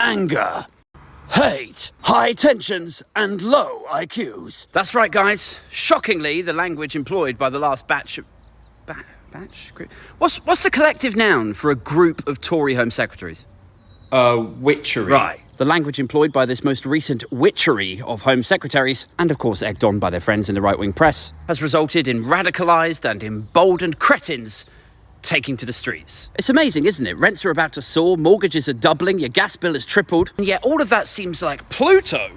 anger, hate, high tensions, and low IQs. That's right, guys. Shockingly, the language employed by the last batch... batch? What's the collective noun for a group of Tory Home Secretaries? Witchery. Right. The language employed by this most recent witchery of Home Secretaries, and of course egged on by their friends in the right-wing press, has resulted in radicalised and emboldened cretins taking to the streets. It's amazing, isn't it? Rents are about to soar, mortgages are doubling, your gas bill has tripled, and yet all of that seems like Pluto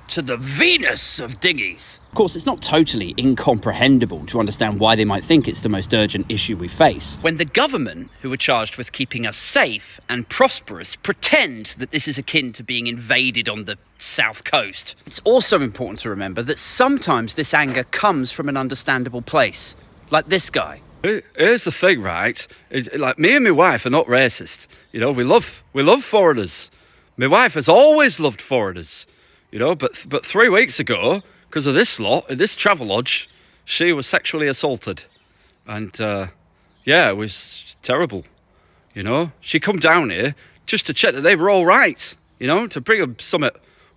to the Venus of dinghies. Of course, it's not totally incomprehensible to understand why they might think it's the most urgent issue we face, when the government, who are charged with keeping us safe and prosperous, pretend that this is akin to being invaded on the south coast. It's also important to remember that sometimes this anger comes from an understandable place, like this guy. Here's the thing, right? Like, me and my wife are not racist. You know, we love foreigners. My wife has always loved foreigners. You know, but 3 weeks ago, because of this lot, in this Travelodge, she was sexually assaulted. And, it was terrible. You know, she come down here just to check that they were all right, you know, to bring them something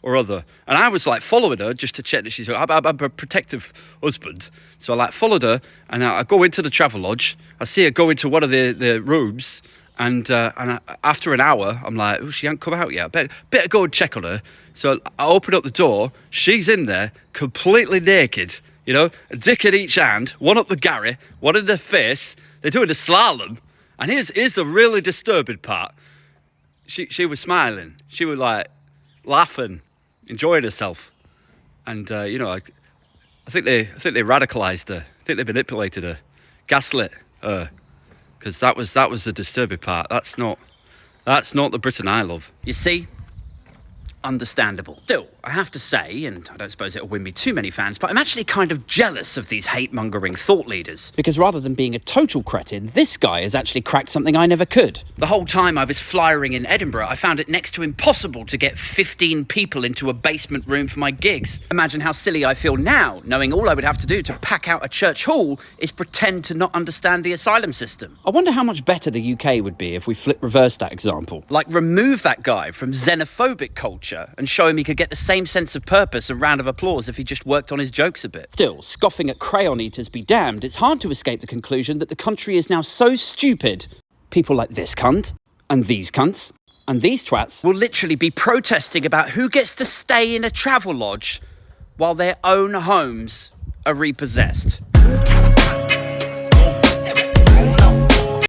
or other. And I was, like, following her just to check that she's... I'm a protective husband. So I, followed her, and I go into the Travelodge. I see her go into one of the rooms, and after an hour, I'm like, oh, she hasn't come out yet. Better go and check on her. So I open up the door, she's in there, completely naked, you know, a dick in each hand, one up the Gary, one in the face, they're doing a slalom, and here's the really disturbing part. She was smiling, she was like, laughing, enjoying herself, and, I think they radicalised her, I think they manipulated her, gaslit her, because that was the disturbing part. That's not the Britain I love. You see? Understandable. Still, I have to say, and I don't suppose it'll win me too many fans, but I'm actually kind of jealous of these hate-mongering thought leaders. Because rather than being a total cretin, this guy has actually cracked something I never could. The whole time I was flyering in Edinburgh, I found it next to impossible to get 15 people into a basement room for my gigs. Imagine how silly I feel now, knowing all I would have to do to pack out a church hall is pretend to not understand the asylum system. I wonder how much better the UK would be if we reversed that example. Like, remove that guy from xenophobic culture and show him he could get the same sense of purpose and round of applause if he just worked on his jokes a bit. Still, scoffing at crayon eaters be damned, it's hard to escape the conclusion that the country is now so stupid, people like this cunt, and these cunts, and these twats will literally be protesting about who gets to stay in a Travelodge while their own homes are repossessed.